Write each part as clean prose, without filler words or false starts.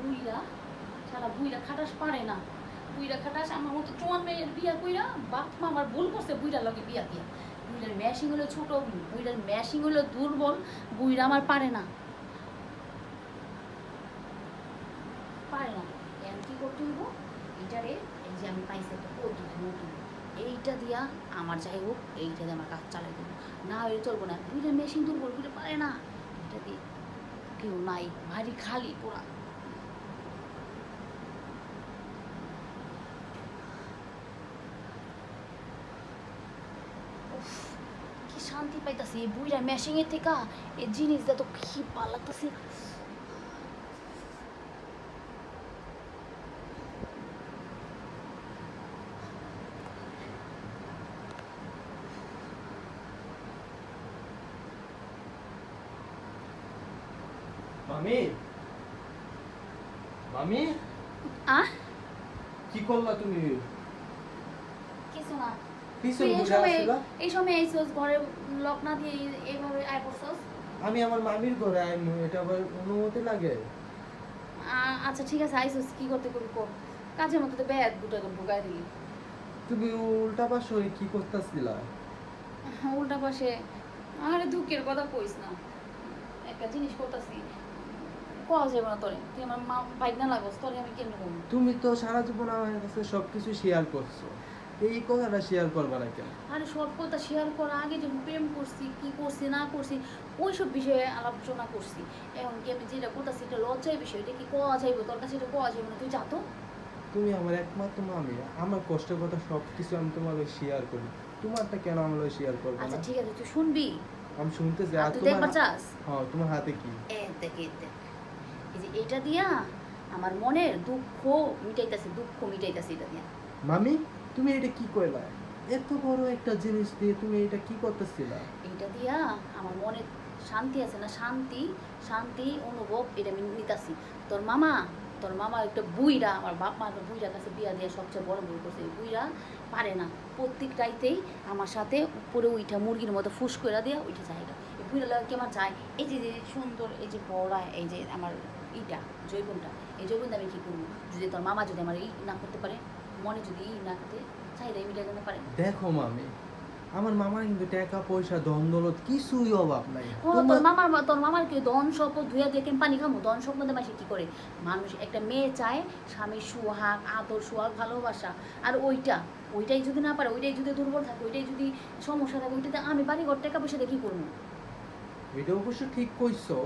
বুইরা সারা বুইরা খাটাস পারে না। বুইরা খাটাস আমার মতো জোয়ান মেয়ের বিয়া কইরা বাপ মা আমার ভুল করছে বুইরা লগে বিয়া দিয়া। বুইরার ম্যাশিং হলো ছোট, বুইরার ম্যাশিং হলো দুর্বল, বুইরা আমার পারে না। পারে না। এখন কি করতে হইব? এইটারে এই যে আমি পাইছি একটা পদ্ধতি নতুন, এইটা দিয়া আমার যাই হোক এইটা দিয়ে আমার কাজ চালাই দেবো। না হলে চলবো না। বুইরার মেশিন দুর্বল, বুইরা পারে না। এটা দিয়ে কেউ নাই, ভারী খালি পোড়া। কি শান্তি পাইতাছি এই বুইরা মেশিং এর থেকে। এই জিনিসটা তো কি ভালো লাগতেছে। মামি, মামি, আহ কি করলা তুমি? কিছু না। পিছন তুই ঘুরে আসলা? এই সময় আইছস ঘরে লক না দিয়ে এইভাবে আয় পড়ছস। আমি আমার মামির ঘরে আইমু, এটা আবার অনুমতি লাগে? আচ্ছা ঠিক আছে, আইছস কি করতে করবি কর। কাজের মতো তো ব্যাগ দুটো ঢুকাই দিলি। তুমি উল্টা পাশে কি করতেছিলা? উল্টা পাশে আরে দুঃখের কথা কইস না। একটা জিনিস করতেছি, কোয়া যাবে না তোরে। তুই আমার মা বাইক না লাগস, তোরে আমি কেন বলবো? তুমি তো সারা জীবন আমার কাছে সবকিছু শেয়ার করছো, এই কথাটা শেয়ার করবা না কেন? আরে সব কথা শেয়ার করা আগে যে প্রেম করছি, কি করছি না করছি ওইসব বিষয়ে আলোচনা করছি। এখন কি আমি যেটা করতেছি এটা লজ্জার বিষয়, এটা কি কোয়া যাইবো তোর কাছে? এটা কোয়া যাবে না, তুই যা তো। তুমি আমার একমাত্র মামি, আমার কষ্টের কথা সবকিছু আমি তোমার শেয়ার করি, তোমারটা কেন আমার শেয়ার করবো আচ্ছা না? ঠিক আছে, তুই শুনবি। আমি শুনতেছি। আর আর তুই তোমার দেখবার চাস? হ্যাঁ, তোমার হাতে কি? দেখ এই দেখ, এই যে এটা দিয়া আমার মনের দুঃখ মিটাইতাছি, দুঃখ মিটাইতাছি এটা দিয়া। মামি, তুমি এটা কি কইলা? এত বড় একটা জিনিস দিয়ে তুমি এটা কি করতেছিলা? এইটা দিয়া আমার মনে শান্তি আছে না, শান্তি শান্তি অনুভব এটা আমি নিতাছি। তোর মামা, তোর মামা একটা বুইরা, আমার বাপ মা একটা বুইরা কাছে বিয়া দিয়ে সবচেয়ে বড় ভুল করছে। এই বুইরা পারে না। প্রত্যেক রাইতেই আমার সাথে উপরে উইঠা মুরগির মতো ফুস করে দিয়া উঠে জায়গা। এই বুইরা লাগে কি আমার চায় এই যে যে সুন্দর এই যে বড়া, এই যে আমার ইটা জৈবনটা, এই জৈবনটা আমি কী করবো? যদি তোর মামা যদি আমার না করতে পারে, মনে যদি না করতে চাহিদা মিটাই দিতে পারে। দেখো মামি, আমার মামার কিন্তু টাকা পয়সা ধন দৌলত কিছুই অভাব নাই। তোর মামার কি ধন সম্পদ ধুয়া দিয়ে কেন পানি খামো? ধন সম্পদে মাসে কি করে? মানুষ একটা মেয়ে চায় স্বামীর সুহাগ, আদর, সুহাগ, ভালোবাসা। আর ওইটাই যদি না পারে, ওইটাই যদি দুর্বল থাকে, ওইটাই যদি সমস্যা থাকে, ওইটাতে আমি বাড়ি ঘর টাকা পয়সা দিয়ে কি করবো? এটা অবশ্য ঠিক কইছো,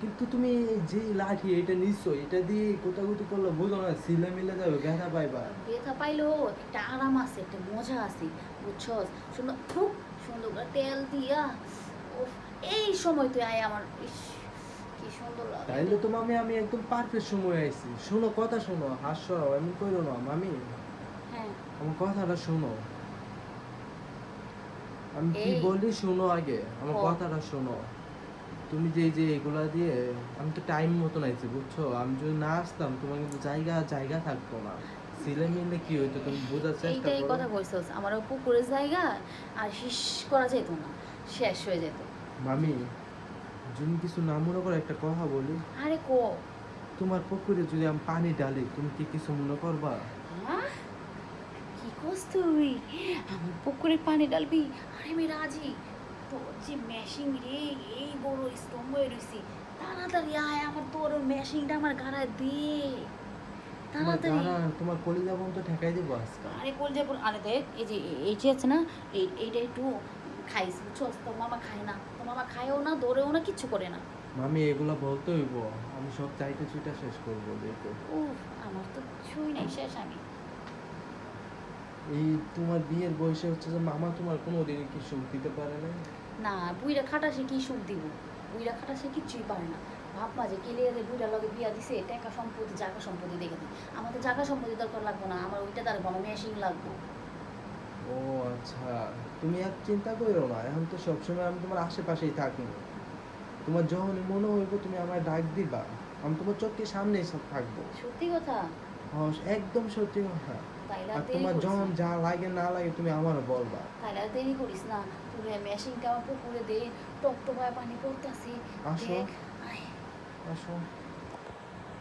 কিন্তু তুমি যে লাঠি এটা নিচ্ছ, এটা দিয়ে কোথাগুতি করলে বুঝো না সিলে মিলে যাবে, ব্যথা পাইবা। ব্যথা পাইলেও একটা আরাম আছে, একটা মজা আছে, বুঝছস? সুন্দর খুব সুন্দর করে তেল দিয়া উফ, এই সময় তুই আয় আমার, ইস কি সুন্দর লাগে। তাইলে তো মামি আমি একদম পারফেক্ট সময় আইছি। শোনো, কথা শোনো, হাস্য এমন করো না মামি, হ্যাঁ আমার কথাটা শোনো। আমি কি এই বলি শোনো আগে, আমার ও। কথাটা শোনো। তুমি যে যে এগুলা দিয়ে, আমি তো টাইম মতন আইছি বুঝছো, আমি যদি না আসতাম তোমার কিন্তু জায়গা জায়গা থাকতো না। ছেলে মিলে কি হইতো তুমি বোঝার চেষ্টা এইটাই করো। কথা কইছস, আমার পুকুরের জায়গা আর হিস করা যেত না, শেষ হয়ে যেত। মামি, যদি কিছু না মনে করে একটা কথা বলি। আরে কো। তোমার পুকুরে যদি আমি পানি ঢালি, তুমি কি কিছু মনে করবা? হ্যাঁ কি করছ তুই? আমার পুকুরে পানি ডালবি? আরে আমি রাজি। তোর যে মেশিং রে, এই বড় স্তম্ভ হয়ে রয়েছি, তাড়াতাড়ি আয়, আমার তোর মেশিংটা আমার গাড়ায় দে তোমার তাড়াতাড়ি। গানা, তোমার কলিজা বন্ধ ঠেকাই দেবো আজকে। আরে কোল যে আরে দেখ, এই যে এই যে আছে না, এইটা একটু খাইস বুঝছস? তোর মামা খায় না, তোর মামা খায়ও না, দৌড়েও না, কিচ্ছু করে না। মামি এগুলা বলতে হইব, আমি সব চাইতে চুইটা শেষ করবো দেখো। উফ, আমার তো ছুঁই নাই, শেষ আমি। এই তোমার বিয়ের বয়সে হচ্ছে যে মামা তোমার কোনো দিনই কি সুখ দিতে পারে না? না, বুইরা খাটাসে কি সুখ দিব? বুইরা খাটাসে কিচ্ছুই পারে না। ভাববা যে কেলে বুইরা লগে বিয়া দিছে, টাকা সম্পত্তি, জায়গা সম্পত্তি দেখে দিই। আমাদের জায়গা সম্পত্তি দরকার লাগবো না, আমার ওইটা তার বড় মেশিন লাগবো। ও আচ্ছা, তুমি আর চিন্তা করো না, এখন তো সবসময় আমি তোমার আশেপাশেই থাকি। তোমার যখন মনে হইব তুমি আমায় ডাক দিবা, আমি তোমার চোখের সামনে সব থাকবো। সত্যি কথা? হ্যাঁ, একদম সত্যি কথা। তাইলে আর আর দেরি তোমার করিস যখন না। যা লাগে না লাগে তুমি আমারও বলবা। তাইলে আর দেরি করিস না। তুই মেশিনটা আমার পুকুরে দে, টকটকায় পানি পড়তেছে। আসো, দেখ, আয়। আসো।